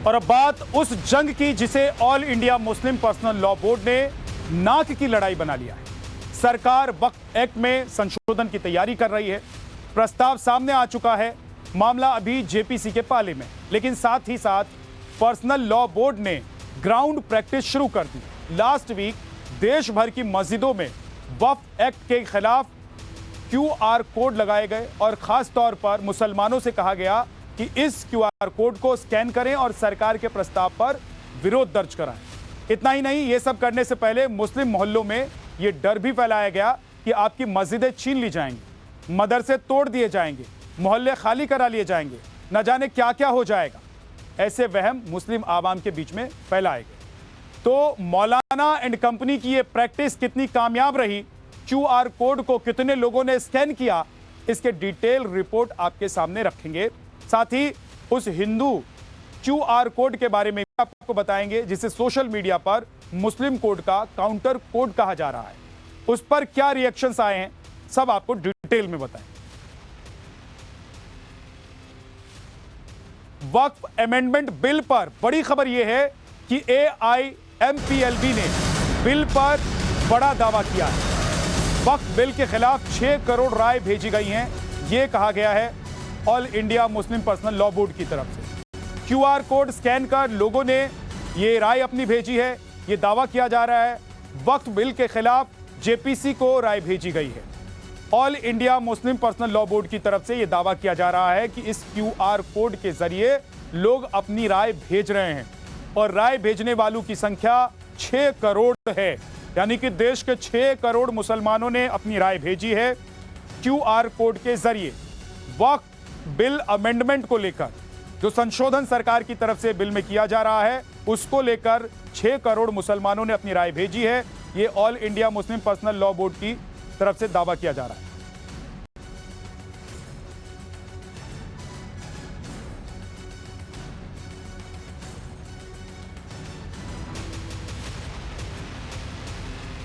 और अब बात उस जंग की जिसे all India Muslim personal law board ने नाक की लड़ाई बना लिया है। सरकार वक्फ एक्ट में संशोधन की तैयारी कर रही है। प्रस्ताव सामने आ चुका है। मामला अभी जेपीसी के पाले में, लेकिन साथ ही साथ पर्सनल लॉ बोर्ड ने ग्राउंड प्रैक्टिस शुरू कर दी। लास्ट वीक देश भर की मस्जिदों में वक्फ एक्ट के खिलाफ QR कोड लगाए गए और खास तौर पर मुसलमानों से कहा गया कि इस QR कोड को स्कैन करें और सरकार के प्रस्ताव पर विरोध दर्ज कराएं। इतना ही नहीं, ये सब करने से पहले मुस्लिम मोहल्लों में ये डर भी फैलाया गया कि आपकी मस्जिदें छीन ली जाएंगी, मदरसे तोड़ दिए जाएंगे, मोहल्ले खाली करा लिए जाएंगे, न जाने क्या क्या हो जाएगा। ऐसे वहम मुस्लिम आवाम के बीच में फैलाए गए। तो मौलाना एंड कंपनी की ये प्रैक्टिस कितनी कामयाब रही, QR कोड को कितने लोगों ने स्कैन किया, इसके डिटेल रिपोर्ट आपके सामने रखेंगे। साथ ही उस हिंदू QR कोड के बारे में आपको बताएंगे जिसे सोशल मीडिया पर मुस्लिम कोड का काउंटर कोड कहा जा रहा है। उस पर क्या रिएक्शंस आए हैं, सब आपको डिटेल में बताएं। वक्फ अमेंडमेंट बिल पर बड़ी खबर यह है कि AIMPLB ने बिल पर बड़ा दावा किया है। वक्फ बिल के खिलाफ 6 करोड़ राय भेजी गई हैं, यह कहा गया है all India Muslim personal law board की तरफ से। QR कोड स्कैन कर लोगों ने ये राय अपनी भेजी है। ये दावा किया जा रहा है वक्फ बिल के खिलाफ JPC को राय भेजी गई है। All India Muslim personal law board की तरफ से यह दावा किया जा रहा है कि इस QR कोड के जरिए लोग अपनी राय भेज रहे हैं और राय भेजने वालों की संख्या 6 करोड़ है। यानी कि देश के 6 करोड़ मुसलमानों ने अपनी राय भेजी है QR कोड के जरिए। वक्फ बिल अमेंडमेंट को लेकर जो संशोधन सरकार की तरफ से बिल में किया जा रहा है, उसको लेकर 6 करोड़ मुसलमानों ने अपनी राय भेजी है। ये all India Muslim personal law board की तरफ से दावा किया जा रहा है।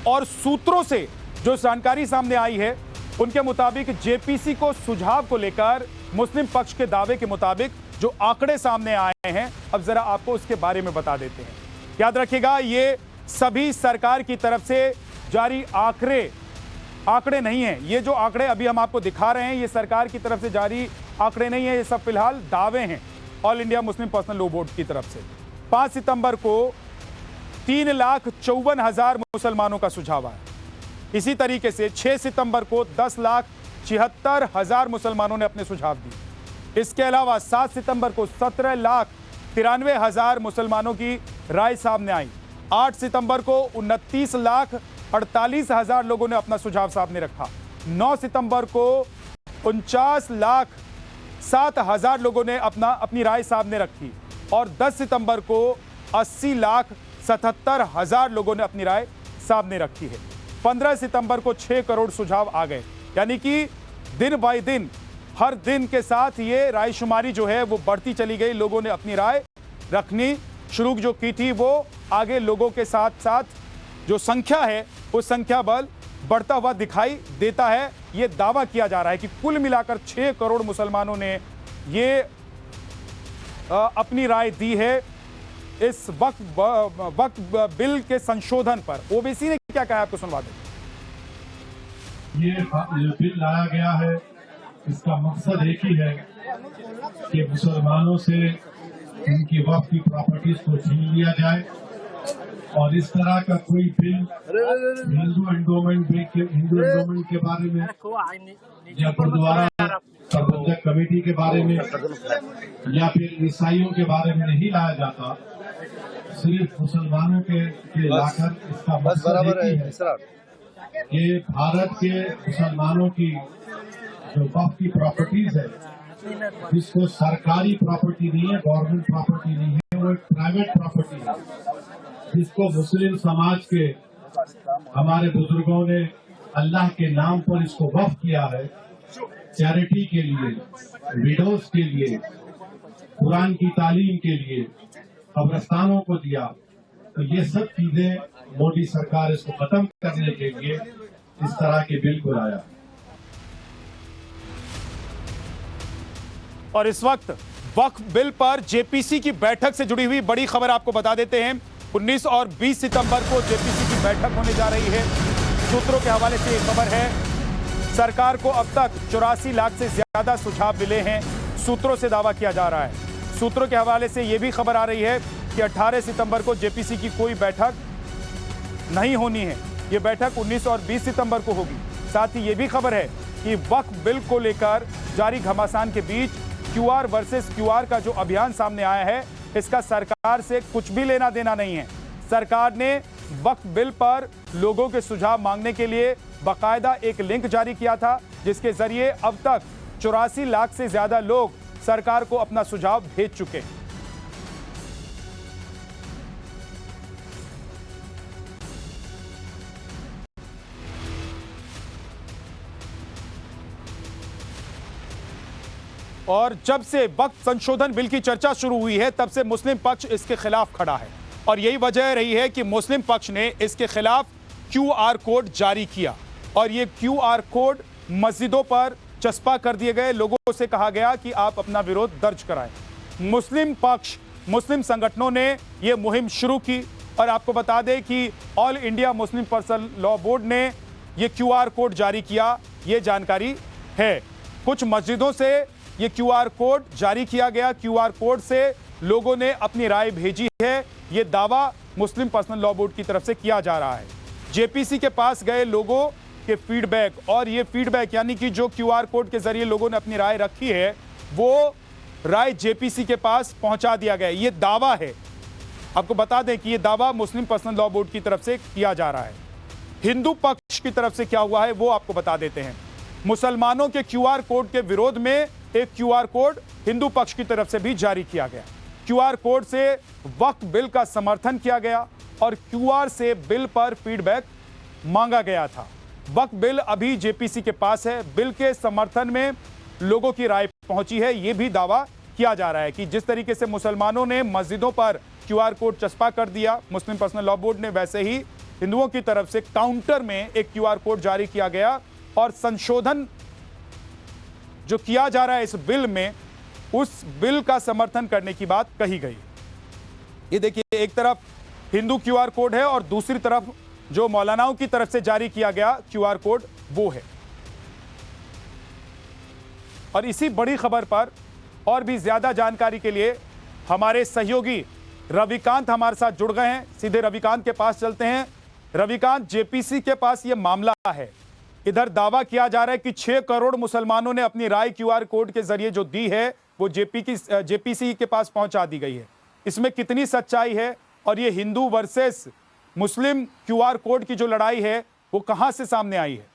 और सूत्रों से जो जानकारी सामने आई है, उनके मुताबिक JPC को सुझाव को लेकर मुस्लिम पक्ष के दावे के मुताबिक जो आंकड़े सामने आए हैं, अब जरा आपको उसके बारे में बता देते हैं। याद रखिएगा, ये सभी सरकार की तरफ से जारी आंकड़े नहीं हैं। ये जो आंकड़े अभी हम आपको दिखा रहे हैं, ये सरकार की तरफ से जारी आंकड़े नहीं है। ये सब फिलहाल दावे हैं all India Muslim personal law board की तरफ से। 5 सितंबर को 3,54,000 मुसलमानों का सुझाव आया। इसी तरीके से 6 सितंबर को 10,76,000 मुसलमानों ने अपने सुझाव दिए। इसके अलावा 7 सितंबर को 17,93,000 मुसलमानों की राय सामने आई। 8 सितंबर को 29,48,000 लोगों ने अपना सुझाव सामने रखा। 9 सितंबर को 49,07,000 लोगों ने अपनी राय सामने रखी और 10 सितंबर को 80,77,000 लोगों ने अपनी राय सामने रखी है। 15 सितंबर को 6 करोड़ सुझाव आ गए। यानी कि दिन बाय दिन, हर दिन के साथ ये रायशुमारी जो है वो बढ़ती चली गई। लोगों ने अपनी राय रखनी शुरू जो की थी, वो आगे लोगों के साथ साथ जो संख्या है वो संख्या बल बढ़ता हुआ दिखाई देता है। ये दावा किया जा रहा है कि कुल मिलाकर 6 करोड़ मुसलमानों ने ये अपनी राय दी है इस वक्फ बिल के संशोधन पर। ओबीसी ने क्या कहा, आपको सुनवा दें। ये बिल लाया गया है, इसका मकसद एक ही है कि मुसलमानों से उनकी वक्फ की प्रॉपर्टीज को छीन लिया जाए और इस तरह का कोई बिल हिंदू एंडोमेंट के बारे में या गुरुद्वारा प्रबंधक कमेटी के बारे में या फिर ईसाइयों के बारे में नहीं लाया जाता। सिर्फ मुसलमानों के लाकर इसका मकसद एक ही है कि भारत के मुसलमानों की जो वक्फ की प्रॉपर्टीज है, जिसको सरकारी प्रॉपर्टी नहीं है, गवर्नमेंट प्रॉपर्टी नहीं है, वो एक प्राइवेट प्रॉपर्टी है, जिसको मुस्लिम समाज के हमारे बुजुर्गों ने अल्लाह के नाम पर इसको वक्फ किया है, चैरिटी के लिए, विडोज के लिए, कुरान की तालीम के लिए, कब्रिस्तानों को दिया। तो ये सब चीजें मोदी सरकार इसको खत्म करने के लिए इस तरह के बिल को लाया। और इस वक्त वक्फ बिल पर जेपीसी की बैठक से जुड़ी हुई बड़ी खबर आपको बता देते हैं। 19 और 20 सितंबर को जेपीसी की बैठक होने जा रही है। सूत्रों के हवाले से ये खबर है, सरकार को अब तक 84 लाख से ज्यादा सुझाव मिले हैं, सूत्रों से दावा किया जा रहा है। सूत्रों के हवाले से यह भी खबर आ रही है कि 18 सितंबर को जेपीसी की कोई बैठक नहीं होनी है, यह बैठक 19 और 20 सितंबर को होगी। साथ ही यह भी खबर है कि वक्फ बिल को लेकर जारी घमासान के बीच क्यूआर वर्सेस क्यूआर का जो अभियान सामने आया है, इसका सरकार से कुछ भी लेना देना नहीं है। सरकार ने वक्फ बिल पर लोगों के सुझाव मांगने के लिए बाकायदा एक लिंक जारी किया था, जिसके जरिए अब तक 84 लाख से ज्यादा लोग सरकार को अपना सुझाव भेज चुके हैं। और जब से वक्फ संशोधन बिल की चर्चा शुरू हुई है, तब से मुस्लिम पक्ष इसके खिलाफ खड़ा है और यही वजह रही है कि मुस्लिम पक्ष ने इसके खिलाफ क्यूआर कोड जारी किया और ये क्यूआर कोड मस्जिदों पर चस्पा कर दिए गए। लोगों से कहा गया कि आप अपना विरोध दर्ज कराएं। मुस्लिम पक्ष, मुस्लिम संगठनों ने यह मुहिम शुरू की और आपको बता दें कि all India Muslim personal law board ने यह क्यूआर कोड जारी किया, ये जानकारी है। कुछ मस्जिदों से ये क्यूआर कोड जारी किया गया, क्यूआर कोड से लोगों ने अपनी राय भेजी है, ये दावा मुस्लिम पर्सनल लॉ बोर्ड की तरफ से किया जा रहा है। जेपीसी के पास गए लोगों के फीडबैक, और ये फीडबैक यानी कि जो क्यूआर कोड के जरिए लोगों ने अपनी राय रखी है, वो राय जेपीसी के पास पहुंचा दिया गया। ये दावा है, आपको बता दें कि ये दावा मुस्लिम पर्सनल लॉ बोर्ड की तरफ से किया जा रहा है। हिंदू पक्ष की तरफ से क्या हुआ है वो आपको बता देते हैं। मुसलमानों के क्यूआर कोड के विरोध में एक क्यूआर कोड हिंदू पक्ष की तरफ से भी जारी किया गया। क्यूआर कोड से वक्फ बिल का समर्थन किया गया और क्यूआर से बिल पर फीडबैक मांगा गया था। वक्फ बिल अभी जेपीसी के पास है, बिल के समर्थन में लोगों की राय पहुंची है। यह भी दावा किया जा रहा है कि जिस तरीके से मुसलमानों ने मस्जिदों पर क्यूआर कोड चस्पा कर दिया मुस्लिम पर्सनल लॉ बोर्ड ने, वैसे ही हिंदुओं की तरफ से काउंटर में एक क्यूआर कोड जारी किया गया और संशोधन जो किया जा रहा है इस बिल में, उस बिल का समर्थन करने की बात कही गई। ये देखिए, एक तरफ हिंदू क्यूआर कोड है और दूसरी तरफ जो मौलानाओं की तरफ से जारी किया गया क्यूआर कोड वो है। और इसी बड़ी खबर पर और भी ज्यादा जानकारी के लिए हमारे सहयोगी रविकांत हमारे साथ जुड़ गए हैं। सीधे रविकांत के पास चलते हैं। रविकांत, जेपीसी के पास यह मामला है, इधर दावा किया जा रहा है कि 6 करोड़ मुसलमानों ने अपनी राय क्यूआर कोड के जरिए जो दी है वो जेपीसी के पास पहुंचा दी गई है। इसमें कितनी सच्चाई है और ये हिंदू वर्सेस मुस्लिम क्यूआर कोड की जो लड़ाई है वो कहां से सामने आई है?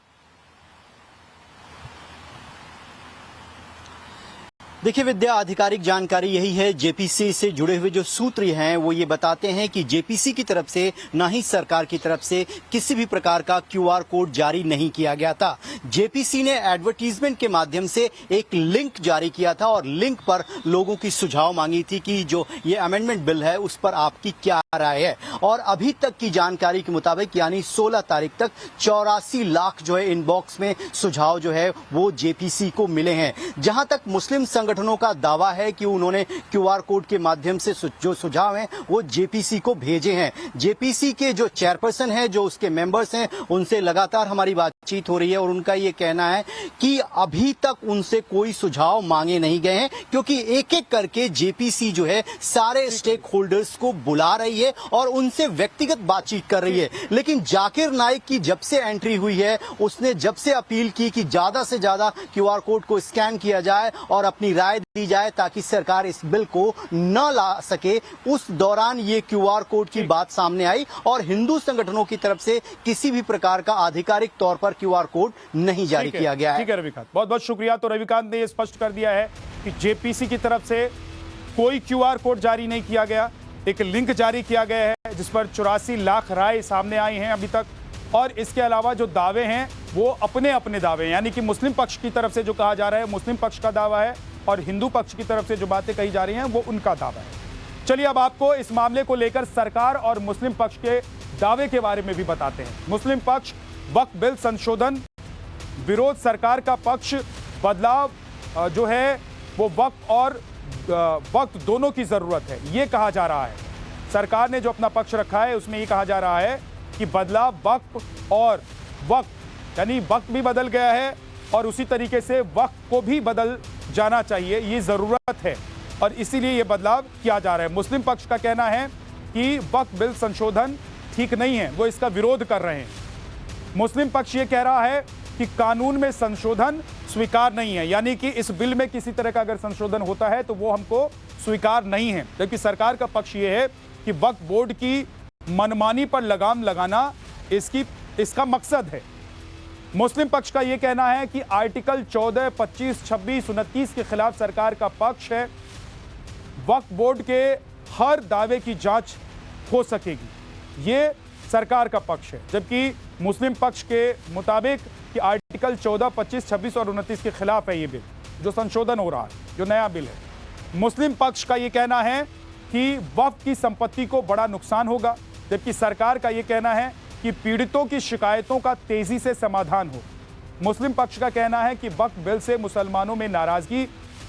देखिए विद्या, आधिकारिक जानकारी यही है। जेपीसी से जुड़े हुए जो सूत्र हैं वो ये बताते हैं कि जेपीसी की तरफ से ना ही सरकार की तरफ से किसी भी प्रकार का क्यूआर कोड जारी नहीं किया गया था। जेपीसी ने एडवर्टीजमेंट के माध्यम से एक लिंक जारी किया था और लिंक पर लोगों की सुझाव मांगी थी कि जो ये अमेंडमेंट बिल है उस पर आपकी क्या राय है। और अभी तक की जानकारी के मुताबिक यानी 16 तारीख तक 84 लाख जो है इनबॉक्स में सुझाव जो है वो जेपीसी को मिले हैं। जहां तक मुस्लिम संगठनों का दावा है कि उन्होंने क्यूआर कोड के माध्यम से जो सुझाव हैं वो जेपीसी को भेजे हैं। जेपीसी के जो चेयरपर्सन हैं, जो उसके मेंबर्स हैं, उनसे लगातार हमारी बातचीत हो रही है और उनका ये कहना है कि अभी तक उनसे कोई सुझाव मांगे नहीं गए हैं, क्योंकि एक एक करके जेपीसी जो है सारे स्टेक होल्डर्स को बुला रही है और उनसे व्यक्तिगत बातचीत कर रही है। लेकिन जाकिर नाइक की जब से एंट्री हुई है, उसने जब से अपील की कि ज्यादा से ज्यादा क्यूआर कोड को स्कैन किया जाए और अपनी राय दी जाए ताकि सरकार इस बिल को न ला सके, उस दौरान ये क्यूआर कोड की बात सामने आई और हिंदू संगठनों की तरफ से किसी भी प्रकार का आधिकारिक तौर पर क्यूआर कोड नहीं जारी किया गया है। ठीक है रविकांत, बहुत बहुत शुक्रिया। तो रविकांत ने यह स्पष्ट कर दिया है कि जेपीसी की तरफ से कोई क्यूआर कोड जारी नहीं किया गया, एक लिंक जारी किया गया है जिस पर 84 लाख राय सामने आई हैं अभी तक। और इसके अलावा जो दावे हैं वो अपने अपने दावे, यानी कि मुस्लिम पक्ष की तरफ से जो कहा जा रहा है मुस्लिम पक्ष का दावा है और हिंदू पक्ष की तरफ से जो बातें कही जा रही हैं वो उनका दावा है। चलिए अब आपको इस मामले को लेकर सरकार और मुस्लिम पक्ष के दावे के बारे में भी बताते हैं। मुस्लिम पक्ष वक्फ बिल संशोधन विरोध, सरकार का पक्ष बदलाव जो है वो वक्फ और वक्त दोनों की जरूरत है, ये कहा जा रहा है। सरकार ने जो अपना पक्ष रखा है उसमें ये कहा जा रहा है कि बदला वक्त और वक्त, यानी वक्त भी बदल गया है और उसी तरीके से वक्त को भी बदल जाना चाहिए, ये जरूरत है और इसीलिए ये बदलाव किया जा रहा है। मुस्लिम पक्ष का कहना है कि वक्फ बिल संशोधन ठीक नहीं है, वो इसका विरोध कर रहे हैं। मुस्लिम पक्ष ये कह रहा है कि कानून में संशोधन स्वीकार नहीं है, यानी कि इस बिल में किसी तरह का अगर संशोधन होता है तो वो हमको स्वीकार नहीं है। जबकि सरकार का पक्ष ये है कि वक्फ बोर्ड की मनमानी पर लगाम लगाना इसका मकसद है। मुस्लिम पक्ष का यह कहना है कि आर्टिकल 14, 25, 26, 29 के खिलाफ सरकार का पक्ष है। वक्फ बोर्ड के हर दावे की जांच हो सकेगी, ये सरकार का पक्ष है। जबकि मुस्लिम पक्ष के मुताबिक कि आर्टिकल 14, 25, 26 और 29 के खिलाफ है ये बिल, जो संशोधन हो रहा है, जो नया बिल है। मुस्लिम पक्ष का ये कहना है कि वक्फ की संपत्ति को बड़ा नुकसान होगा, जबकि सरकार का ये कहना है कि पीड़ितों की शिकायतों का तेजी से समाधान हो। मुस्लिम पक्ष का कहना है कि वक्फ बिल से मुसलमानों में नाराजगी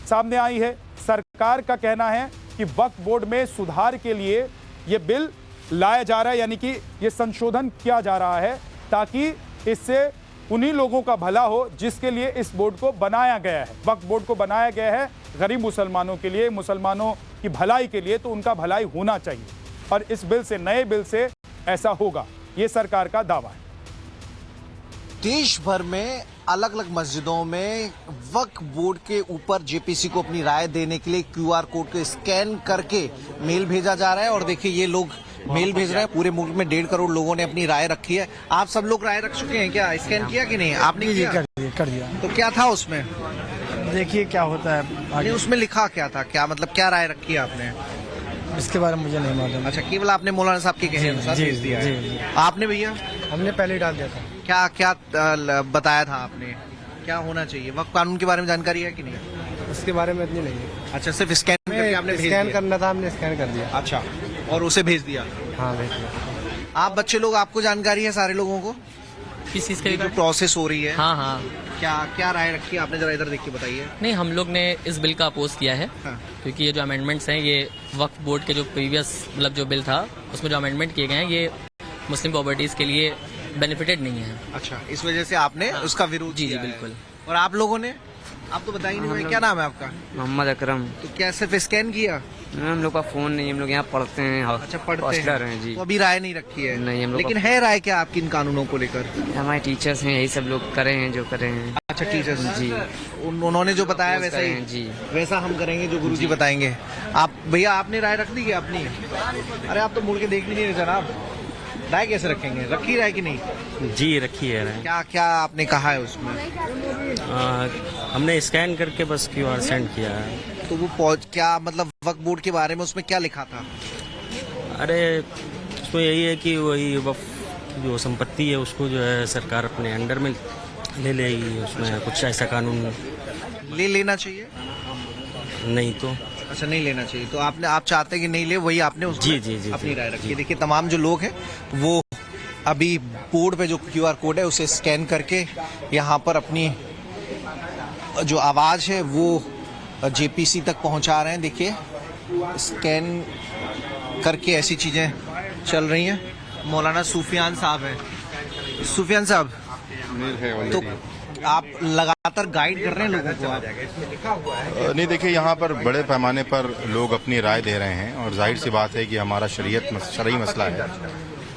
सामने आई है। सरकार का कहना है कि वक्फ बोर्ड में सुधार के लिए ये बिल लाया जा रहा है, यानी कि ये संशोधन किया जा रहा है ताकि इससे उन्हीं लोगों का भला हो जिसके लिए इस बोर्ड को बनाया गया है। वक्फ बोर्ड को बनाया गया है गरीब मुसलमानों के लिए, मुसलमानों की भलाई के लिए, तो उनका भलाई होना चाहिए और इस बिल से, नए बिल से ऐसा होगा, ये सरकार का दावा है। देश भर में अलग अलग मस्जिदों में वक्फ बोर्ड के ऊपर जेपीसी को अपनी राय देने के लिए क्यूआर कोड को स्कैन करके मेल भेजा जा रहा है। और देखिए ये लोग मेल भेज रहे हैं। पूरे मुल्क में 1.5 करोड़ लोगों ने अपनी राय रखी है। आप सब लोग राय रख चुके हैं क्या? स्कैन किया कि नहीं? आपने किया? कर दिया। तो क्या था उसमें? देखिए क्या होता है आगे। उसमें लिखा क्या था? क्या मतलब क्या राय रखी है आपने? इसके बारे में मुझे नहीं मालूम। अच्छा, केवल आपने मौलाना साहब के कहे अनुसार भेज दिया है। जी। आपने भैया? हमने पहले ही डाल दिया था। क्या क्या बताया था आपने? क्या होना चाहिए? वक्फ कानून के बारे में जानकारी है कि नहीं? उसके बारे में इतनी नहीं है। अच्छा, सिर्फ स्कैन करके आपने भेज स्कैन दिया? करना था, हमने स्कैन कर दिया। अच्छा, और उसे भेज दिया? हाँ भेज दिया। आप बच्चे लोग, आपको जानकारी है सारे लोगों को किस चीज ये जो का? प्रोसेस हो रही है? हाँ हाँ। क्या राय रखी है आपने? जरा इधर देख के बताइए। नहीं, हम लोग ने इस बिल का अपोज किया है। हाँ। क्योंकि ये जो अमेंडमेंट्स हैं, ये वक्फ बोर्ड के जो प्रीवियस मतलब जो बिल था उसमें जो अमेंडमेंट किए गए हैं, ये मुस्लिम प्रॉपर्टीज के लिए बेनिफिटेड नहीं है। अच्छा, इस वजह से आपने उसका विरोध जी किया है। बिल्कुल। और आप लोगों ने? आप तो बताइए नहीं भाई, क्या नाम है आपका? मोहम्मद अकरम। तो क्या सिर्फ स्कैन किया? हम लोग का फोन नहीं, हम लोग यहाँ पढ़ते हैं। अच्छा, पढ़ते हॉस्टलर हैं जी। तो अभी राय नहीं रखी है? नहीं, हम लोग लेकिन है राय क्या आपकी इन कानूनों को लेकर? हमारे टीचर्स हैं, यही सब लोग करे हैं जो करे हैं। अच्छा, टीचर्स जी। उन्होंने जो बताया वैसा ही? जी। वैसा हम करेंगे जो गुरुजी बताएंगे। आप भैया, आपने राय रख दी क्या अपनी? अरे आप तो मुड़ के देख नहीं रहे जनाब, राय कैसे रखेंगे? रखी राय कि नहीं? जी रखी है राय। क्या क्या आपने कहा है उसमें? हमने स्कैन करके बस क्यूआर सेंड किया है। तो वो क्या मतलब वक्फ बोर्ड के बारे में उसमें क्या लिखा था? अरे उसमें यही है कि वही वक्फ जो संपत्ति है उसको जो है सरकार अपने अंडर में ले लेगी, उसमें कुछ ऐसा कानून ले लेना चाहिए? नहीं तो। अच्छा, नहीं लेना चाहिए। तो आप चाहते हैं कि नहीं ले, वही आपने उसमें जी अपनी राय रखी है। देखिए तमाम जो लोग हैं वो अभी बोर्ड पे जो क्यूआर कोड है उसे स्कैन करके यहाँ पर अपनी जो आवाज है वो जेपीसी तक पहुंचा रहे हैं। देखिए स्कैन करके ऐसी चीजें चल रही हैं। मौलाना सूफियान साहब हैं। सूफियान साहब, तो आप लगातार गाइड कर रहे हैं लोगों को? आप नहीं, देखिए यहाँ पर बड़े पैमाने पर लोग अपनी राय दे रहे हैं और जाहिर सी बात है कि हमारा शरई मसला है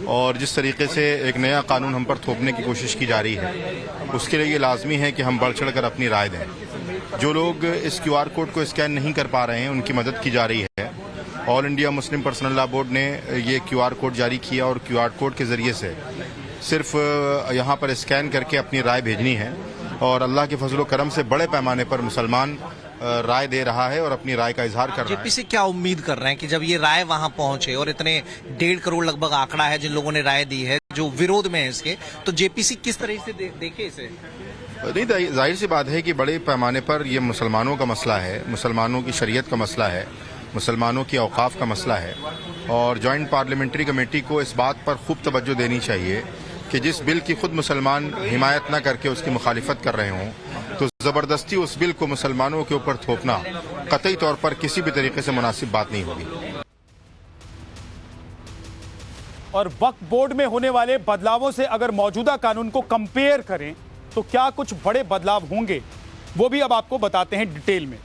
और जिस तरीके से एक नया कानून हम पर थोपने की कोशिश की जा रही है उसके लिए ये लाजमी है कि हम बढ़ चढ़ कर अपनी राय दें। जो लोग इस क्यूआर कोड को स्कैन नहीं कर पा रहे हैं उनकी मदद की जा रही है। All India Muslim personal law board ने ये क्यूआर कोड जारी किया और क्यूआर कोड के ज़रिए से सिर्फ यहाँ पर स्कैन करके अपनी राय भेजनी है और अल्लाह के फजल करम से बड़े पैमाने पर मुसलमान राय दे रहा है और अपनी राय का इजहार कर रहा है। जेपी से क्या उम्मीद कर रहे हैं कि जब ये राय वहां पहुंचे और इतने 1.5 करोड़ लगभग आंकड़ा है जिन लोगों ने राय दी है जो विरोध में है इसके, तो जेपीसी किस तरह से देखे इसे? नहीं, जाहिर सी बात है कि बड़े पैमाने पर ये मुसलमानों का मसला है, मुसलमानों की शरीयत का मसला है, मुसलमानों की औकाफ का मसला है और जॉइंट पार्लियामेंट्री कमेटी को इस बात पर खूब तवज्जो देनी चाहिए कि जिस बिल की खुद मुसलमान हिमायत न करके उसकी मुखालिफत कर रहे हों तो जबरदस्ती उस बिल को मुसलमानों के ऊपर थोपना कतई तौर पर किसी भी तरीके से मुनासिब बात नहीं होगी। और वक्फ बोर्ड में होने वाले बदलावों से अगर मौजूदा कानून को कंपेयर करें तो क्या कुछ बड़े बदलाव होंगे, वो भी अब आपको बताते हैं डिटेल में।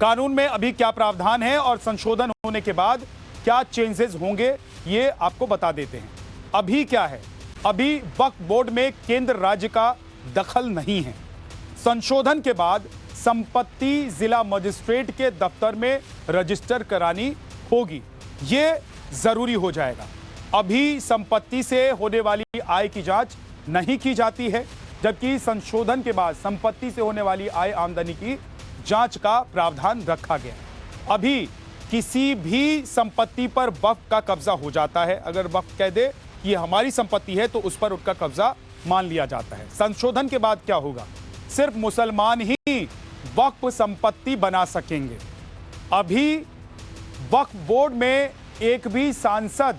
कानून में अभी क्या प्रावधान है और संशोधन होने के बाद क्या चेंजेस होंगे, ये आपको बता देते हैं। अभी क्या है, अभी वक्फ बोर्ड में केंद्र राज्य का दखल नहीं है। संशोधन के बाद संपत्ति जिला मजिस्ट्रेट के दफ्तर में रजिस्टर करानी होगी, ये जरूरी हो जाएगा। अभी संपत्ति से होने वाली आय की जांच नहीं की जाती है, जबकि संशोधन के बाद संपत्ति से होने वाली आय आमदनी की जांच का प्रावधान रखा गया है। अभी किसी भी संपत्ति पर वक्फ का कब्जा हो जाता है, अगर वक्फ कह दे कि ये हमारी संपत्ति है तो उस पर उसका कब्जा मान लिया जाता है। संशोधन के बाद क्या होगा, सिर्फ मुसलमान ही वक्फ संपत्ति बना सकेंगे। अभी वक्फ बोर्ड में एक भी सांसद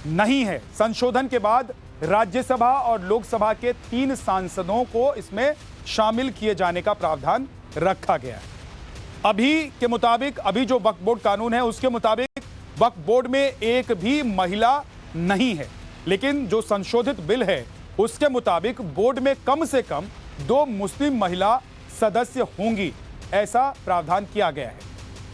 नहीं है। संशोधन के बाद राज्यसभा और लोकसभा के 3 सांसदों को इसमें शामिल किए जाने का प्रावधान रखा गया है। अभी के मुताबिक, अभी जो वक्फ बोर्ड कानून है उसके मुताबिक वक्फ बोर्ड में एक भी महिला नहीं है, लेकिन जो संशोधित बिल है उसके मुताबिक बोर्ड में कम से कम 2 मुस्लिम महिला सदस्य होंगी, ऐसा प्रावधान किया गया है।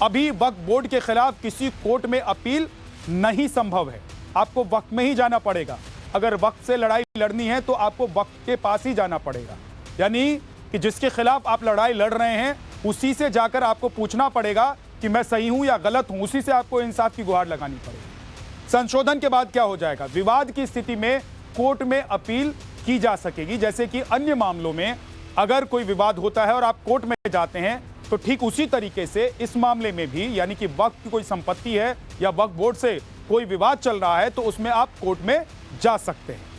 अभी वक्फ बोर्ड के खिलाफ किसी कोर्ट में अपील नहीं संभव है, आपको वक्फ में ही जाना पड़ेगा। अगर वक्फ से लड़ाई लड़नी है तो आपको वक्फ के पास ही जाना पड़ेगा, यानी कि जिसके खिलाफ आप लड़ाई लड़ रहे हैं उसी से जाकर आपको पूछना पड़ेगा कि मैं सही हूं या गलत हूं, उसी से आपको इंसाफ की गुहार लगानी पड़ेगी। संशोधन के बाद क्या हो जाएगा, विवाद की स्थिति में कोर्ट में अपील की जा सकेगी। जैसे कि अन्य मामलों में अगर कोई विवाद होता है और आप कोर्ट में जाते हैं तो ठीक उसी तरीके से इस मामले में भी, यानी कि वक्फ की कोई संपत्ति है या वक्फ बोर्ड से कोई विवाद चल रहा है तो उसमें आप कोर्ट में जा सकते हैं।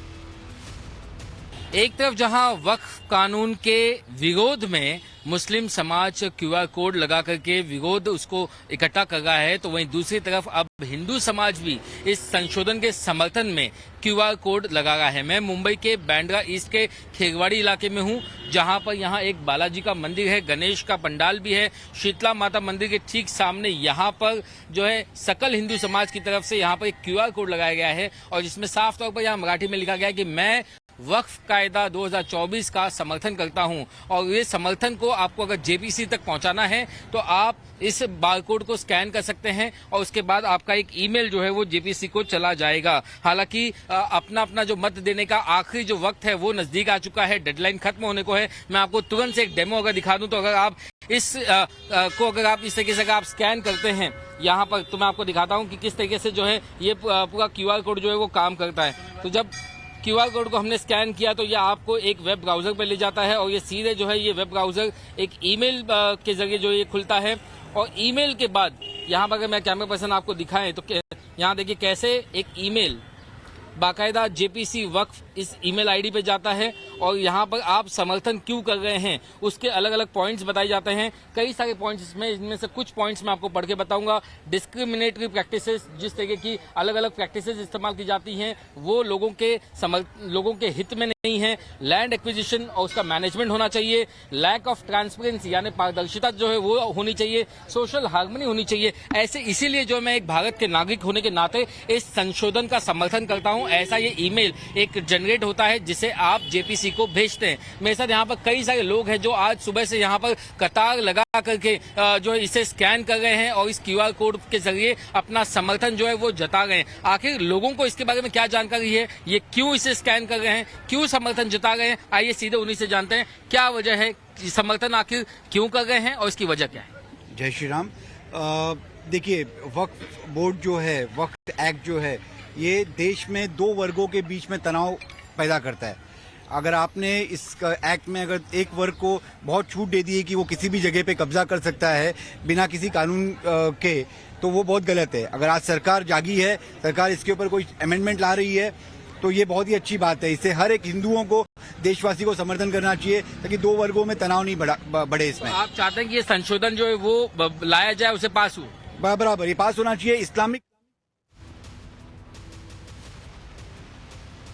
एक तरफ जहां वक्फ कानून के विरोध में मुस्लिम समाज क्यूआर कोड लगा करके विरोध उसको इकट्ठा कर रहा है, तो वहीं दूसरी तरफ अब हिंदू समाज भी इस संशोधन के समर्थन में क्यूआर कोड लगा रहा है। मैं मुंबई के बांद्रा ईस्ट के खेरवाड़ी इलाके में हूं, जहां पर यहां एक बालाजी का मंदिर है, गणेश का पंडाल भी है। शीतला माता मंदिर के ठीक सामने यहां पर जो है सकल हिंदू समाज की तरफ से यहां पर एक क्यूआर कोड लगाया गया है और जिसमें साफ तौर पर यहां मराठी में लिखा गया है कि मैं वक्फ कायदा 2024 का समर्थन करता हूं और ये समर्थन को आपको अगर जेपीसी तक पहुंचाना है तो आप इस बारकोड को स्कैन कर सकते हैं और उसके बाद आपका एक ईमेल जो है वो जेपीसी को चला जाएगा। हालांकि अपना जो मत देने का आखिरी जो वक्त है वो नजदीक आ चुका है, डेडलाइन खत्म होने को है। मैं आपको तुरंत से एक डेमो अगर दिखा दूं तो अगर आप अगर आप इस तरीके से अगर आप स्कैन करते हैं यहाँ पर, तो मैं आपको दिखाता हूँ कि किस तरीके से जो है ये पूरा क्यूआर कोड जो है वो काम करता है। तो जब क्यूआर कोड को हमने स्कैन किया तो ये आपको एक वेब ब्राउजर पर ले जाता है और ये सीधे जो है ये वेब ब्राउजर एक ईमेल के जरिए जो ये खुलता है और ईमेल के बाद यहाँ पर अगर मैं कैमरा पर्सन आपको दिखाएं तो यहाँ देखिए कैसे एक ईमेल बाकायदा जेपीसी वक्फ इस ईमेल आईडी पे जाता है और यहाँ पर आप समर्थन क्यों कर रहे हैं उसके अलग अलग पॉइंट्स बताए जाते हैं। कई सारे पॉइंट्स इसमें, इनमें से कुछ पॉइंट्स मैं आपको पढ़ के बताऊंगा। डिस्क्रिमिनेटरी प्रैक्टिसेस, जिस तरीके की अलग अलग प्रैक्टिसेस इस्तेमाल की जाती हैं वो लोगों के हित में नहीं है। लैंड एक्विजिशन और उसका मैनेजमेंट होना चाहिए। लैक ऑफ ट्रांसपेरेंसी यानी पारदर्शिता जो है वो होनी चाहिए। सोशल हार्मनी होनी चाहिए। ऐसे इसीलिए जो मैं एक भारत के नागरिक होने के नाते इस संशोधन का समर्थन करता हूँ। ऐसा ये ईमेल एक जनरेट होता है जिसे आप जेपीसी को भेजते हैं। मेरे साथ यहाँ पर कई सारे लोग हैं जो आज सुबह से यहाँ पर कतार लगा करके जो है इसे स्कैन कर रहे हैं और इस क्यूआर कोड के जरिए अपना समर्थन जो है वो जता रहे हैं। आखिर लोगों को इसके बारे में क्या जानकारी है, ये क्यों इसे स्कैन कर रहे हैं, क्यों समर्थन जता रहे हैं, आइए सीधे उन्हीं से जानते हैं क्या वजह है, समर्थन आखिर क्यों कर रहे हैं और इसकी वजह क्या है। जय श्री राम। देखिए, वक्फ बोर्ड जो है, वक्फ एक्ट जो है, ये देश में 2 वर्गों के बीच में तनाव पैदा करता है। अगर आपने इस एक्ट में अगर एक वर्ग को बहुत छूट दे दी है कि वो किसी भी जगह पे कब्जा कर सकता है बिना किसी कानून के, तो वो बहुत गलत है। अगर आज सरकार जागी है, सरकार इसके ऊपर कोई अमेंडमेंट ला रही है, तो ये बहुत ही अच्छी बात है। इससे हर एक हिंदुओं को, देशवासी को समर्थन करना चाहिए ताकि 2 वर्गों में तनाव नहीं बढ़े। इसमें आप चाहते हैं कि ये संशोधन जो है वो लाया जाए, उसे पास हो, बराबर ये पास होना चाहिए। इस्लामिक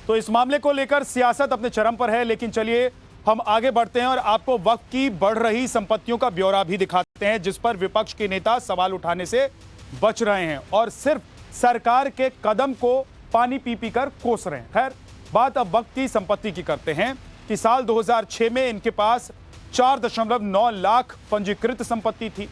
तो इस मामले को लेकर सियासत अपने चरम पर है, लेकिन चलिए हम आगे बढ़ते हैं और आपको वक्फ की बढ़ रही संपत्तियों का ब्यौरा भी दिखाते हैं, जिस पर विपक्ष के नेता सवाल उठाने से बच रहे हैं और सिर्फ सरकार के कदम को पानी पी पी कर कोस रहे हैं। खैर, बात अब वक्फ की संपत्ति की करते हैं कि साल 2006 में इनके पास 4.9 लाख पंजीकृत संपत्ति थी,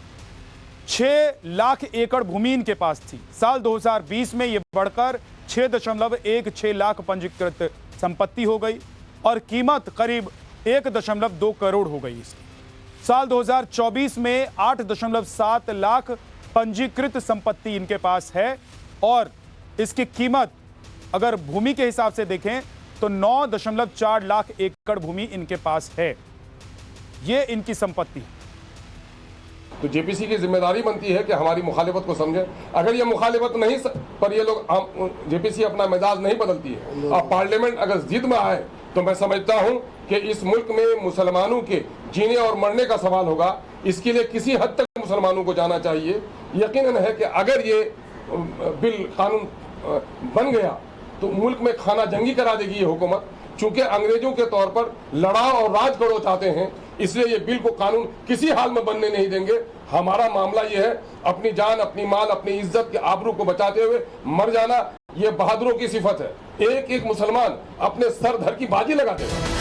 6 लाख एकड़ भूमि इनके पास थी। साल 2020 में यह बढ़कर 6.16 लाख पंजीकृत संपत्ति हो गई और कीमत करीब 1.2 करोड़ हो गई इसकी। साल 2024 में 8.7 लाख पंजीकृत संपत्ति इनके पास है और इसकी कीमत अगर भूमि के हिसाब से देखें तो 9.4 लाख एकड़ भूमि इनके पास है। ये इनकी संपत्ति। तो जेपीसी की जिम्मेदारी बनती है कि हमारी मुखालिफत को समझे। अगर ये मुखालिफत नहीं पर ये लोग जेपीसी अपना मिजाज नहीं बदलती है और पार्लियामेंट अगर जिद में आए तो मैं समझता हूं कि इस मुल्क में मुसलमानों के जीने और मरने का सवाल होगा। इसके लिए किसी हद तक मुसलमानों को जाना चाहिए। यकीनन है कि अगर ये बिल कानून बन गया तो मुल्क में खाना जंगी करा देगी ये हुकूमत। चूंकि अंग्रेजों के तौर पर लड़ाओ और राज करो चाहते हैं, इसलिए ये बिल को कानून किसी हाल में बनने नहीं देंगे। हमारा मामला ये है अपनी जान, अपनी माल, अपनी इज्जत के आबरू को बचाते हुए मर जाना। ये बहादुरों की सिफत है। एक एक मुसलमान अपने सर धर की बाजी लगा देगा।